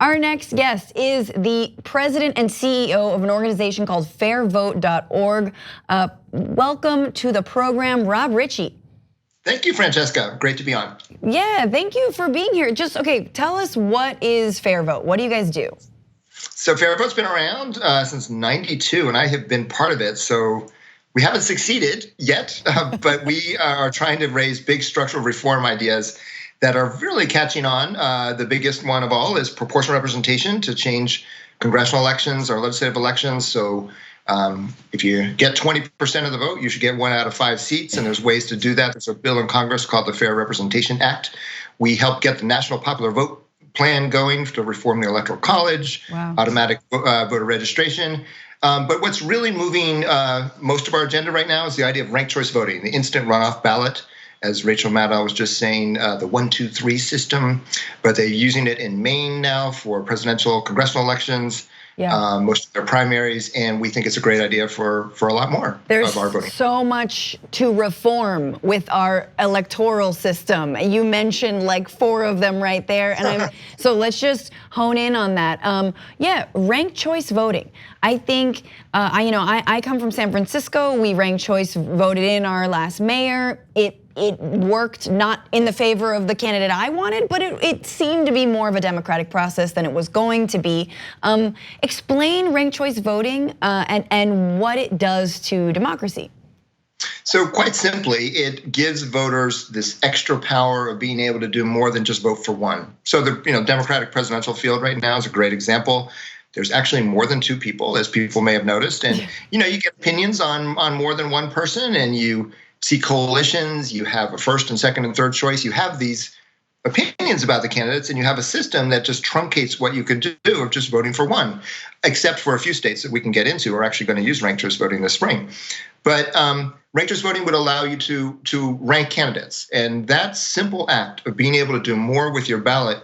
Our next guest is the president and CEO of an organization called FAIRVOTE.org. Welcome to the program, Rob Richie. Thank you, Francesca. Great to be on. Yeah, thank you for being here. Okay, tell us, what is FAIRVOTE? What do you guys do? So FAIRVOTE's been around since '92, and I have been part of it. So we haven't succeeded yet, but we are trying to raise big structural reform ideas that are really catching on. The biggest one of all is proportional representation to change congressional elections or legislative elections. So if you get 20% of the vote, you should get 1 out of 5 seats, and there's ways to do that. There's a bill in Congress called the Fair Representation Act. We helped get the National Popular Vote plan going to reform the Electoral College, automatic voter registration. But what's really moving most of our agenda right now is the idea of ranked choice voting, the instant runoff ballot. As Rachel Maddow was just saying, the 1, 2, 3 system, but they're using it in Maine now for presidential, congressional elections, most of their primaries, and we think it's a great idea for a lot more of our voting. There's so much to reform with our electoral system. You mentioned like 4 of them right there, and so let's just hone in on that. Ranked choice voting. I think, I come from San Francisco. We ranked choice voted in our last mayor. It worked not in the favor of the candidate I wanted, but it seemed to be more of a democratic process than it was going to be. Explain ranked choice voting and what it does to democracy. So quite simply, it gives voters this extra power of being able to do more than just vote for one. So the Democratic presidential field right now is a great example. There's actually more than 2 people, as people may have noticed, and you get opinions on more than one person, and you see coalitions, you have a first and second and third choice, you have these opinions about the candidates, and you have a system that just truncates what you could do of just voting for one, except for a few states that we can get into are actually going to use ranked choice voting this spring. But ranked choice voting would allow you to rank candidates, and that simple act of being able to do more with your ballot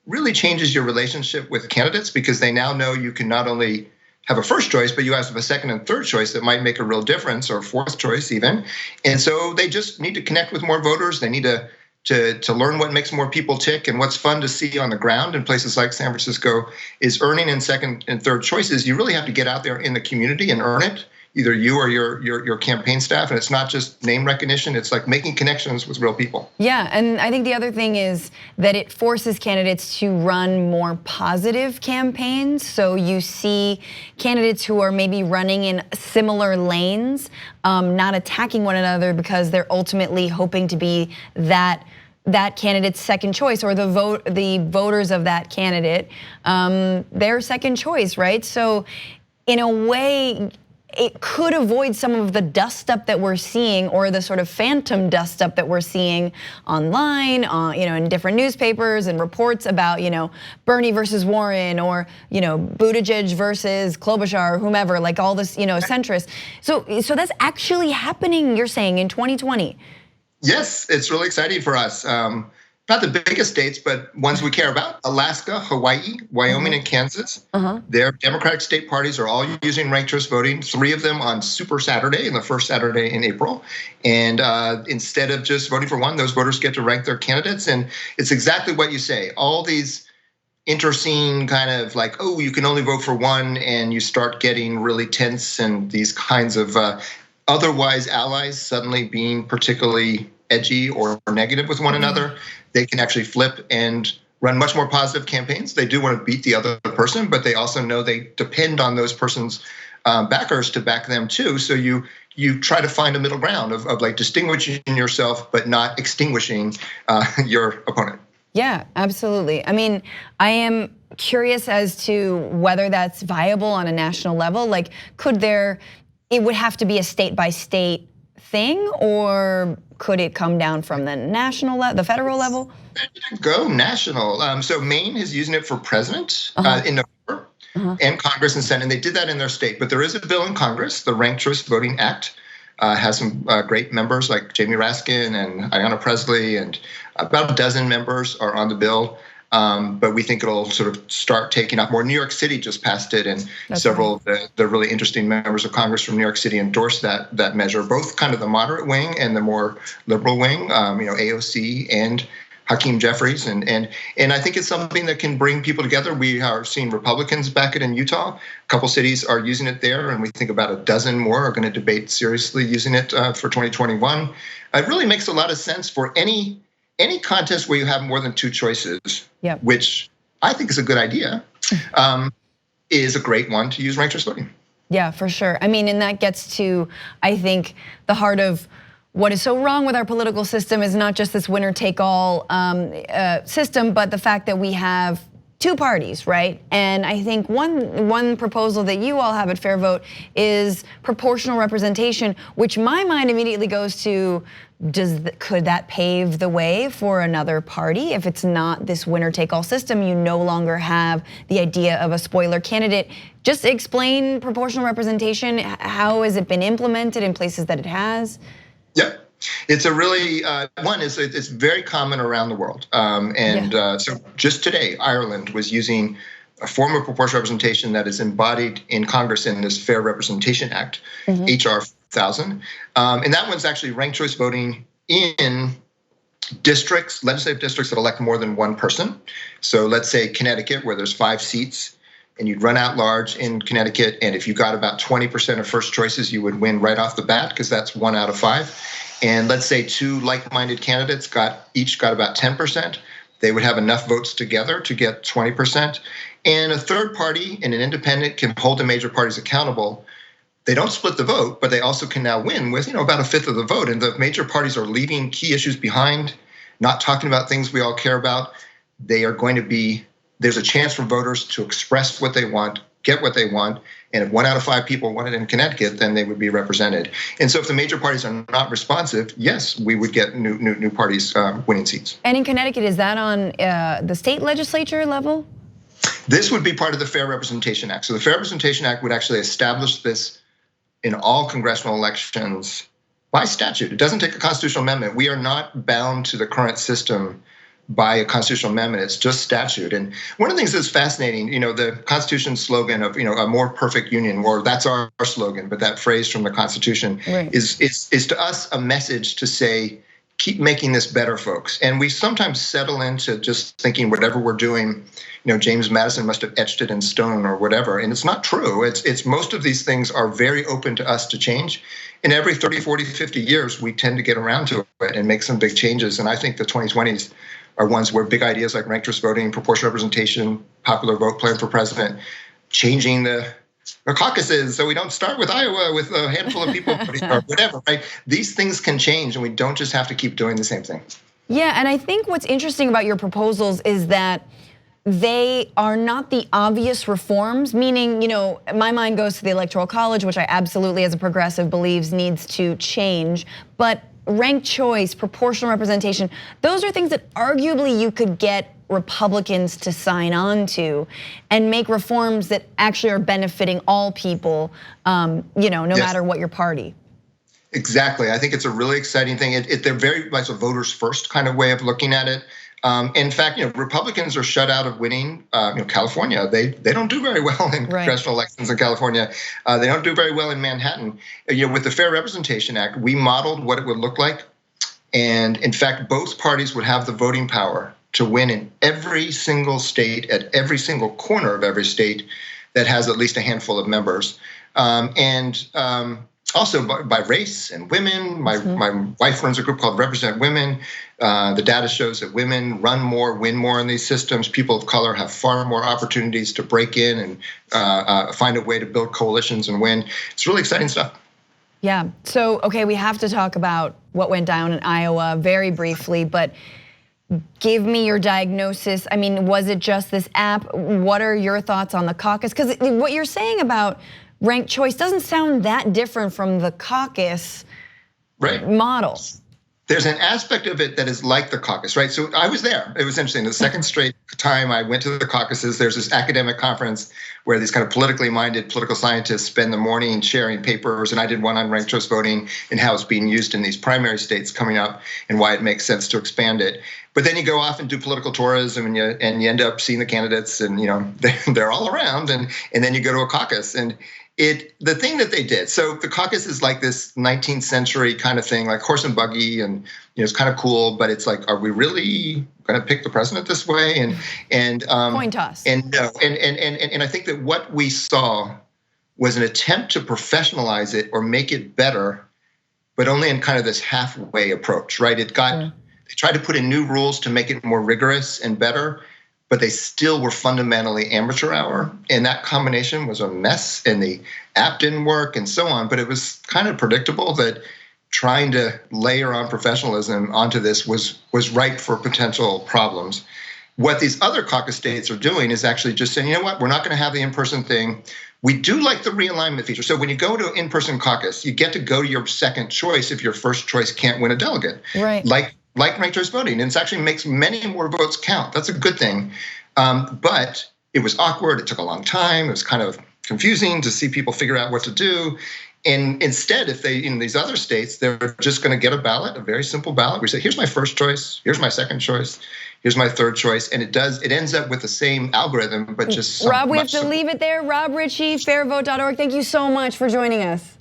really changes your relationship with candidates, because they now know you can not only have a first choice, but you have a second and third choice that might make a real difference, or fourth choice even. And so they just need to connect with more voters. They need to learn what makes more people tick. And what's fun to see on the ground in places like San Francisco is earning in second and third choices. You really have to get out there in the community and earn it, either you or your campaign staff. And it's not just name recognition, it's like making connections with real people. Yeah, and I think the other thing is that it forces candidates to run more positive campaigns. So you see candidates who are maybe running in similar lanes, not attacking one another, because they're ultimately hoping to be that candidate's second choice, or the voters of that candidate, their second choice, right? So in a way, it could avoid some of the dust up that we're seeing, or the sort of phantom dust up that we're seeing online, in different newspapers and reports about, Bernie versus Warren, or Buttigieg versus Klobuchar, or whomever, like all this, centrist. So that's actually happening, you're saying, in 2020. Yes, it's really exciting for us. Not the biggest states, but ones we care about: Alaska, Hawaii, Wyoming, and Kansas. Their Democratic state parties are all using ranked choice voting, 3 of them on Super Saturday, and the first Saturday in April. And instead of just voting for one, those voters get to rank their candidates. And it's exactly what you say. All these interscene kind of like, oh, you can only vote for one, and you start getting really tense, and these kinds of otherwise allies suddenly being particularly edgy or negative with one another. They can actually flip and run much more positive campaigns. They do want to beat the other person, but they also know they depend on those person's backers to back them too. So you try to find a middle ground of like distinguishing yourself, but not extinguishing your opponent. Yeah, absolutely. I mean, I am curious as to whether that's viable on a national level. Like, it would have to be a state by state thing, or could it come down from the national level, the federal level? Go national. So Maine is using it for president in November, and Congress and Senate, and they did that in their state. But there is a bill in Congress, the Ranked Choice Voting Act, has some great members like Jamie Raskin and Ayanna Pressley, and about a dozen members are on the bill. But we think it'll sort of start taking off more. New York City just passed it, and several of the really interesting members of Congress from New York City endorsed that measure, both kind of the moderate wing and the more liberal wing, AOC and Hakeem Jeffries, and I think it's something that can bring people together. We are seeing Republicans back it in Utah. A couple cities are using it there, and we think about a dozen more are going to debate seriously using it for 2021. It really makes a lot of sense for any contest where you have more than two choices, which I think is a good idea, is a great one to use ranked choice voting. Yeah, for sure. I mean, and that gets to, I think, the heart of what is so wrong with our political system is not just this winner-take-all system, but the fact that we have two parties, right? And I think one proposal that you all have at FAIRVOTE is proportional representation, which my mind immediately goes to, could that pave the way for another party? If it's not this winner-take-all system, you no longer have the idea of a spoiler candidate. Just explain proportional representation. How has it been implemented in places that it has? Yep, it's a really it's very common around the world, so just today Ireland was using a form of proportional representation that is embodied in Congress in this Fair Representation Act, HR 1000, and that one's actually ranked choice voting in districts, legislative districts that elect more than one person. So let's say Connecticut, where there's 5 seats. And you'd run out large in Connecticut, and if you got about 20% of first choices, you would win right off the bat, because that's 1 out of 5. And let's say 2 like-minded candidates each got about 10%. They would have enough votes together to get 20%. And a third party and an independent can hold the major parties accountable. They don't split the vote, but they also can now win with about 1/5 of the vote. And the major parties are leaving key issues behind, not talking about things we all care about. They are going to be. There's a chance for voters to express what they want, get what they want, and if 1 out of 5 people want it in Connecticut, then they would be represented. And so if the major parties are not responsive, yes, we would get new parties winning seats. And in Connecticut, is that on the state legislature level? This would be part of the Fair Representation Act. So the Fair Representation Act would actually establish this in all congressional elections by statute. It doesn't take a constitutional amendment. We are not bound to the current system by a constitutional amendment. It's just statute. And one of the things that's fascinating, the Constitution's slogan of, a more perfect union, or that's our slogan, but that phrase from the Constitution is to us a message to say, keep making this better, folks. And we sometimes settle into just thinking whatever we're doing, James Madison must have etched it in stone or whatever. And it's not true. It's most of these things are very open to us to change. And every 30, 40, 50 years, we tend to get around to it and make some big changes. And I think the 2020s are ones where big ideas like ranked choice voting, proportional representation, popular vote plan for president, changing the caucuses so we don't start with Iowa with a handful of people or whatever, right? These things can change, and we don't just have to keep doing the same thing. Yeah, and I think what's interesting about your proposals is that they are not the obvious reforms, meaning, my mind goes to the Electoral College, which I absolutely as a progressive believes needs to change, but ranked choice, proportional representation, those are things that arguably you could get Republicans to sign on to and make reforms that actually are benefiting all people, no matter what your party. Exactly, I think it's a really exciting thing. They're very much a voters first kind of way of looking at it. In fact, Republicans are shut out of winning. California, they don't do very well in congressional elections in California. They don't do very well in Manhattan. With the Fair Representation Act, we modeled what it would look like, and in fact, both parties would have the voting power to win in every single state, at every single corner of every state that has at least a handful of members, also by race and women. My wife runs a group called Represent Women. The data shows that women run more, win more in these systems. People of color have far more opportunities to break in and find a way to build coalitions and win. It's really exciting stuff. Yeah, so, okay, we have to talk about what went down in Iowa very briefly, but give me your diagnosis. I mean, was it just this app? What are your thoughts on the caucus? Because what you're saying about ranked choice doesn't sound that different from the caucus model. There's an aspect of it that is like the caucus, right? So I was there. It was interesting. The second straight time I went to the caucuses, there's this academic conference where these kind of politically minded political scientists spend the morning sharing papers, and I did one on ranked choice voting and how it's being used in these primary states coming up and why it makes sense to expand it. But then you go off and do political tourism, and you end up seeing the candidates, and they're all around, and then you go to a caucus. And the thing that they did, so the caucus is like this 19th century kind of thing, like horse and buggy, and it's kind of cool, but it's like, are we really going to pick the president this way, and coin toss. And no, and I think that what we saw was an attempt to professionalize it or make it better, but only in kind of this halfway approach, right? They tried to put in new rules to make it more rigorous and better, but they still were fundamentally amateur hour. And that combination was a mess, and the app didn't work and so on. But it was kind of predictable that trying to layer on professionalism onto this was ripe for potential problems. What these other caucus states are doing is actually just saying, you know what, we're not going to have the in-person thing. We do like the realignment feature. So when you go to in-person caucus, you get to go to your second choice if your first choice can't win a delegate. Right. Like ranked choice voting, and it actually makes many more votes count. That's a good thing. But it was awkward. It took a long time. It was kind of confusing to see people figure out what to do. And instead, if they, in these other states, they're just going to get a ballot, a very simple ballot. We say, here's my first choice, here's my second choice, here's my third choice, and it ends up with the same algorithm, but just Rob, we have to leave it there. Rob Richie, FAIRVOTE.org. Thank you so much for joining us.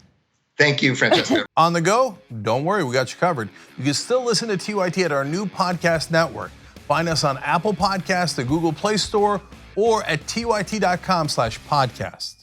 Thank you, Francesca. On the go? Don't worry, we got you covered. You can still listen to TYT at our new podcast network. Find us on Apple Podcasts, the Google Play Store, or at tyt.com/podcast.